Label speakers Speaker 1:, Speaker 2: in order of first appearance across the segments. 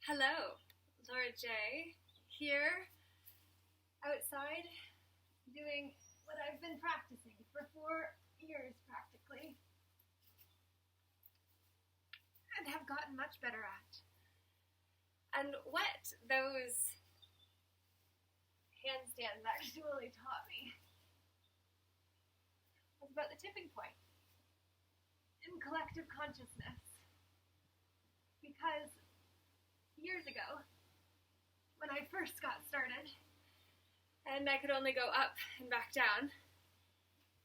Speaker 1: Hello, Laura J. here outside doing what I've been practicing for 4 years practically and have gotten much better at. And what those handstands actually taught me was about the tipping point in collective consciousness. Because years ago, when I first got started, and I could only go up and back down,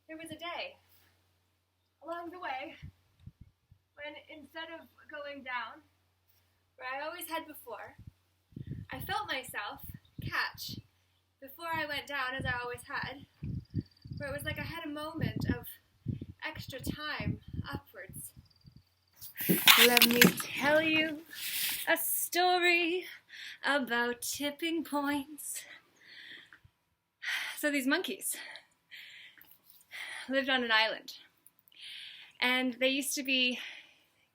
Speaker 1: there was a day along the way when instead of going down, where I always had before, I felt myself catch before I went down as I always had, where it was like I had a moment of extra time upwards. Let me tell you a story about tipping points. So these monkeys lived on an island, and they used to be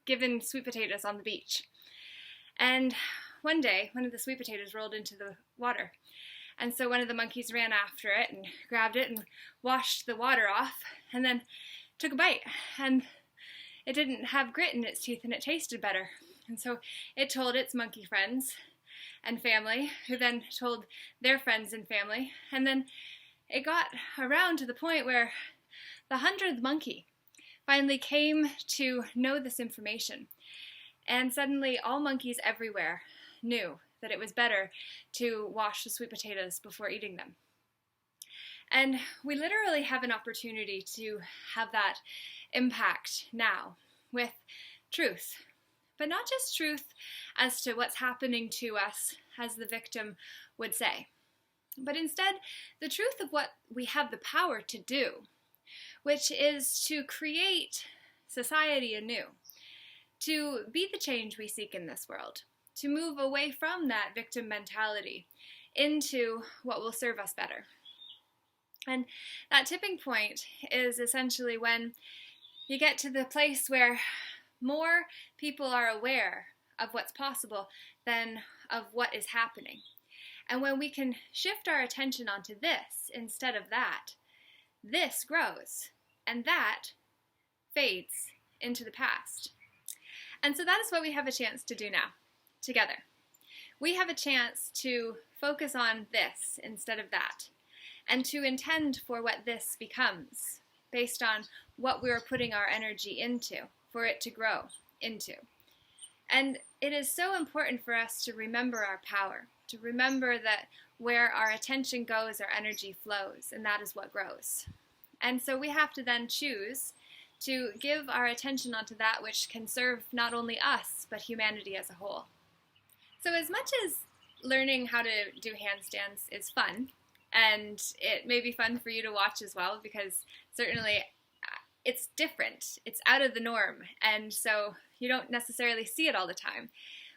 Speaker 1: given sweet potatoes on the beach. And one day, one of the sweet potatoes rolled into the water, and so one of the monkeys ran after it and grabbed it and washed the water off, and then took a bite, and it didn't have grit in its teeth, and it tasted better. And so it told its monkey friends and family, who then told their friends and family. And then it got around to the point where the 100th monkey finally came to know this information. And suddenly all monkeys everywhere knew that it was better to wash the sweet potatoes before eating them. And we literally have an opportunity to have that impact now with truth. But not just truth as to what's happening to us, as the victim would say, but instead the truth of what we have the power to do, which is to create society anew, to be the change we seek in this world, to move away from that victim mentality into what will serve us better. And that tipping point is essentially when you get to the place where more people are aware of what's possible than of what is happening. And when we can shift our attention onto this instead of that, this grows, and that fades into the past. And so that is what we have a chance to do now, together. We have a chance to focus on this instead of that, and to intend for what this becomes, based on what we're putting our energy into, for it to grow into. And it is so important for us to remember our power, to remember that where our attention goes, our energy flows, and that is what grows. And so we have to then choose to give our attention onto that which can serve not only us, but humanity as a whole. So as much as learning how to do handstands is fun, and it may be fun for you to watch as well, because certainly it's different, it's out of the norm, and so you don't necessarily see it all the time,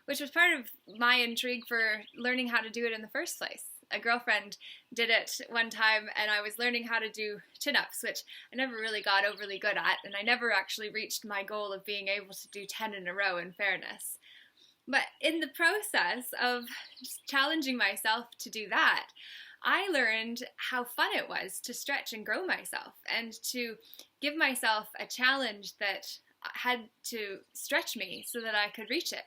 Speaker 1: which was part of my intrigue for learning how to do it in the first place. A girlfriend did it one time, and I was learning how to do chin-ups, which I never really got overly good at, and I never actually reached my goal of being able to do 10 in a row, in fairness. But in the process of challenging myself to do that, I learned how fun it was to stretch and grow myself, and to give myself a challenge that had to stretch me so that I could reach it.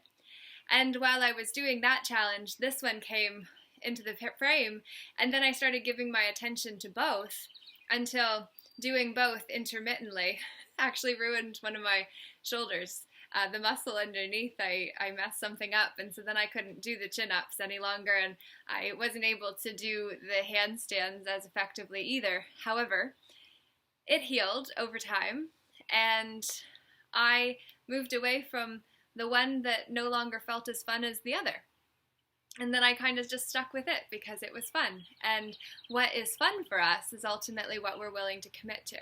Speaker 1: And while I was doing that challenge, this one came into the frame, and then I started giving my attention to both until doing both intermittently actually ruined one of my shoulders. The muscle underneath, I messed something up, and so then I couldn't do the chin-ups any longer, and I wasn't able to do the handstands as effectively either. However, it healed over time, and I moved away from the one that no longer felt as fun as the other. And then I kind of just stuck with it because it was fun. And what is fun for us is ultimately what we're willing to commit to.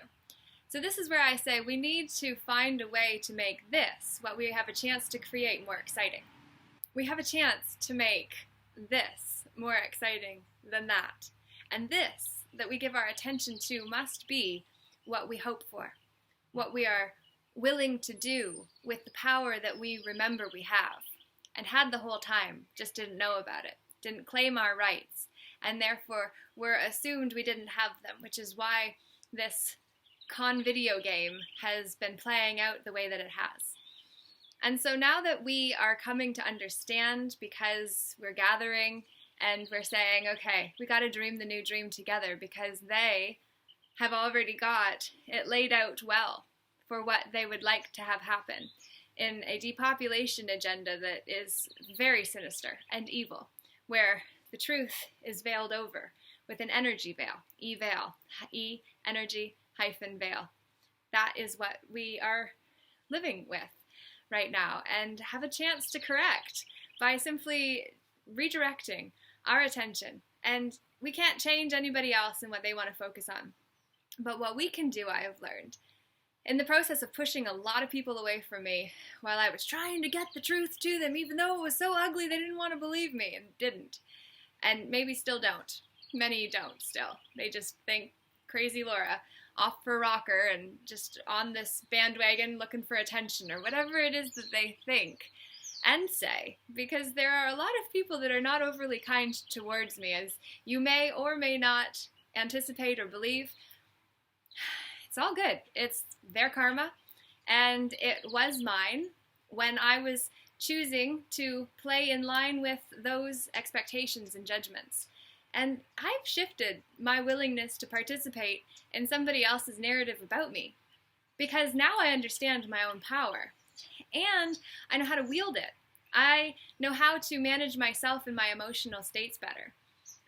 Speaker 1: So this is where I say we need to find a way to make this, what we have a chance to create, more exciting. We have a chance to make this more exciting than that. And this that we give our attention to must be what we hope for, what we are willing to do with the power that we remember we have. and had the whole time, just didn't know about it, didn't claim our rights, and therefore were assumed we didn't have them, which is why this con video game has been playing out the way that it has. And so now that we are coming to understand, because we're gathering and we're saying, okay, we got to dream the new dream together, because they have already got it laid out well for what they would like to have happen in a depopulation agenda that is very sinister and evil, where the truth is veiled over with an energy veil, E-veil, E-energy hyphen veil. That is what we are living with right now, and have a chance to correct by simply redirecting our attention. And we can't change anybody else and what they want to focus on. But what we can do, I have learned, in the process of pushing a lot of people away from me while I was trying to get the truth to them, even though it was so ugly they didn't want to believe me and didn't. And maybe still don't. Many don't still. They just think, crazy Laura, off for a rocker and just on this bandwagon looking for attention, or whatever it is that they think and say, because there are a lot of people that are not overly kind towards me, as you may or may not anticipate or believe. It's all good. It's their karma, and it was mine when I was choosing to play in line with those expectations and judgments. And I've shifted my willingness to participate in somebody else's narrative about me, because now I understand my own power, and I know how to wield it. I know how to manage myself and my emotional states better.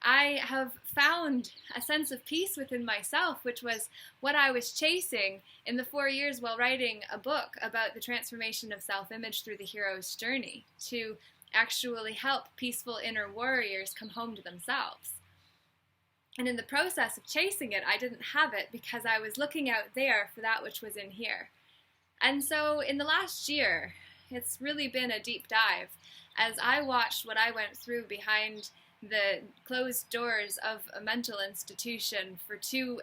Speaker 1: I have found a sense of peace within myself, which was what I was chasing in the 4 years while writing a book about the transformation of self-image through the hero's journey, to actually help peaceful inner warriors come home to themselves. And in the process of chasing it, I didn't have it because I was looking out there for that which was in here. And so in the last year, it's really been a deep dive as I watched what I went through behind the closed doors of a mental institution for 2.5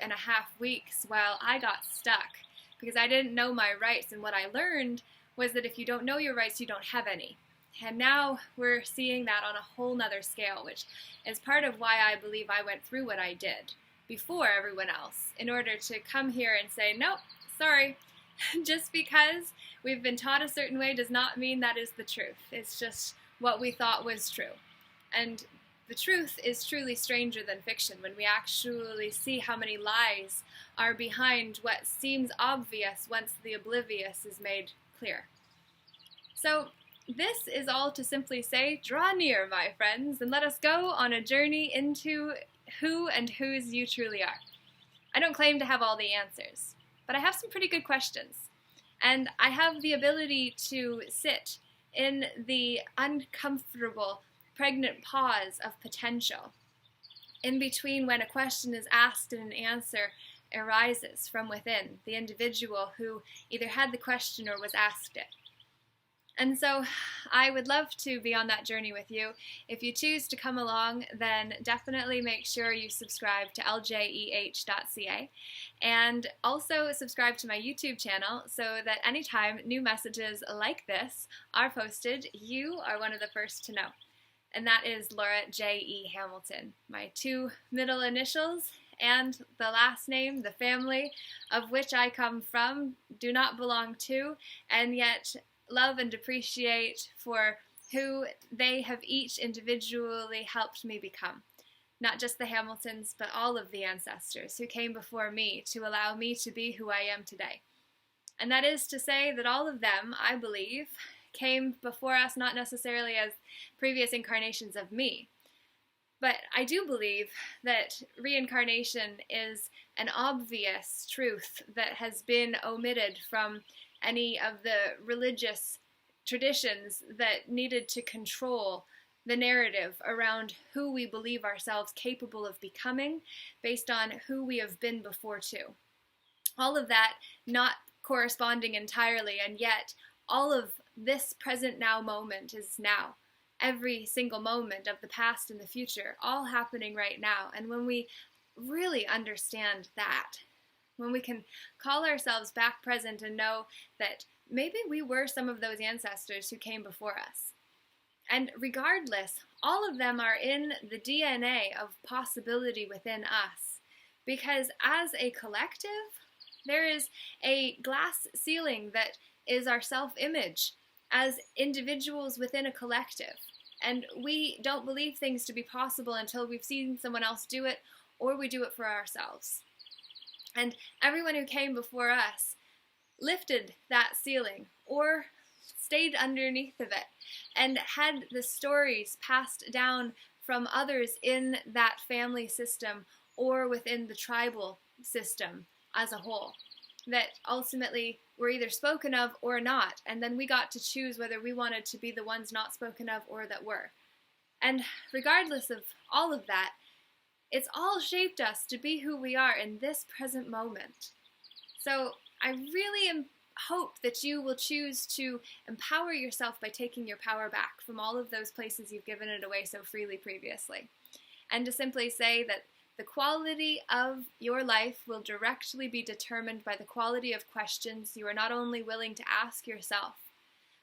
Speaker 1: weeks while I got stuck because I didn't know my rights. And what I learned was that if you don't know your rights, you don't have any. And now we're seeing that on a whole nother scale, which is part of why I believe I went through what I did before everyone else, in order to come here and say, nope, sorry, just because we've been taught a certain way does not mean that is the truth. It's just what we thought was true. And the truth is truly stranger than fiction when we actually see how many lies are behind what seems obvious once the oblivious is made clear. So this is all to simply say, draw near, my friends, and let us go on a journey into who and whose you truly are. I don't claim to have all the answers, but I have some pretty good questions. And I have the ability to sit in the uncomfortable, pregnant pause of potential, in between when a question is asked and an answer arises from within the individual who either had the question or was asked it. And so I would love to be on that journey with you. If you choose to come along, then definitely make sure you subscribe to ljeh.ca, and also subscribe to my YouTube channel so that anytime new messages like this are posted, you are one of the first to know. And that is Laura J.E. Hamilton, my 2 middle initials and the last name, the family of which I come from, do not belong to, and yet love and appreciate for who they have each individually helped me become. Not just the Hamiltons, but all of the ancestors who came before me to allow me to be who I am today. And that is to say that all of them, I believe, came before us not necessarily as previous incarnations of me. But I do believe that reincarnation is an obvious truth that has been omitted from any of the religious traditions that needed to control the narrative around who we believe ourselves capable of becoming based on who we have been before too. All of that not corresponding entirely, and yet all of this present now moment is now. Every single moment of the past and the future, all happening right now. And when we really understand that, when we can call ourselves back present and know that maybe we were some of those ancestors who came before us. And regardless, all of them are in the DNA of possibility within us. Because as a collective, there is a glass ceiling that is our self-image as individuals within a collective. And we don't believe things to be possible until we've seen someone else do it, or we do it for ourselves. And everyone who came before us lifted that ceiling or stayed underneath of it and had the stories passed down from others in that family system or within the tribal system as a whole that ultimately were either spoken of or not, and then we got to choose whether we wanted to be the ones not spoken of or that were. And regardless of all of that, it's all shaped us to be who we are in this present moment. So I really hope that you will choose to empower yourself by taking your power back from all of those places you've given it away so freely previously. And to simply say that the quality of your life will directly be determined by the quality of questions you are not only willing to ask yourself,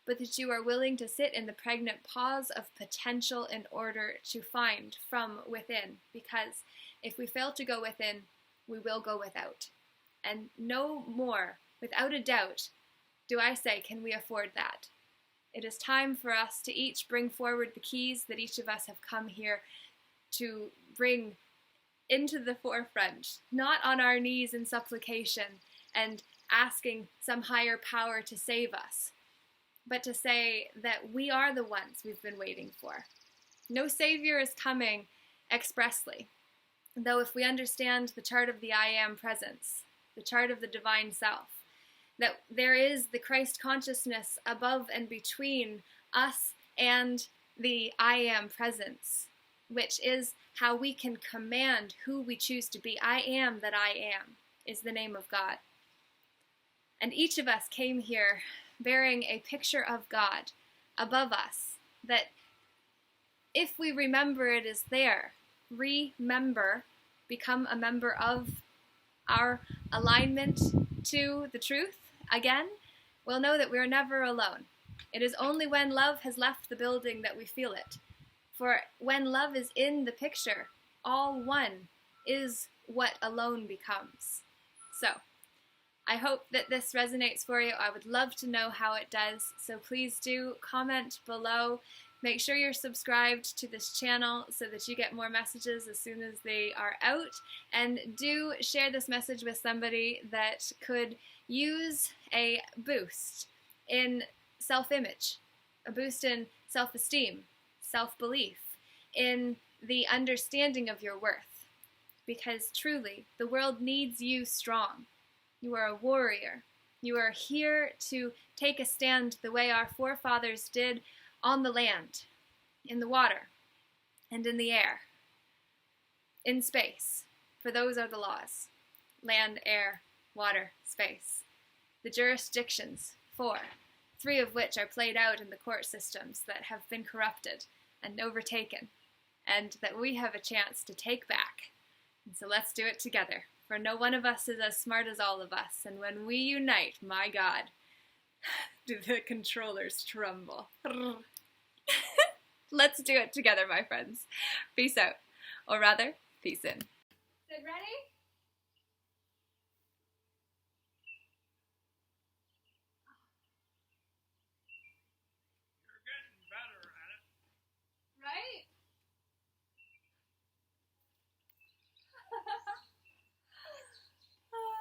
Speaker 1: but that you are willing to sit in the pregnant pause of potential in order to find from within. Because if we fail to go within, we will go without. And no more, without a doubt, do I say, can we afford that? It is time for us to each bring forward the keys that each of us have come here to bring into the forefront, not on our knees in supplication and asking some higher power to save us, but to say that we are the ones we've been waiting for. No Savior is coming expressly, though if we understand the chart of the I Am presence, the chart of the divine self, that there is the Christ consciousness above and between us and the I Am presence, which is how we can command who we choose to be. I am that I am is the name of God. And each of us came here bearing a picture of God above us, that if we remember it is there, remember, become a member of our alignment to the truth again, we'll know that we're never alone. It is only when love has left the building that we feel it. For when love is in the picture, all one is what alone becomes. So, I hope that this resonates for you. I would love to know how it does, so please do comment below. Make sure you're subscribed to this channel so that you get more messages as soon as they are out, and do share this message with somebody that could use a boost in self-image, a boost in self-esteem, self-belief, in the understanding of your worth. Because truly, the world needs you strong. You are a warrior. You are here to take a stand the way our forefathers did on the land, in the water, and in the air, in space. For those are the laws. Land, air, water, space. The jurisdictions, 4, 3 of which are played out in the court systems that have been corrupted and overtaken, and that we have a chance to take back. And so let's do it together, for no one of us is as smart as all of us, and when we unite, my God, do the controllers tremble. Let's do it together, my friends. Peace out. Or rather, peace in. Is it ready?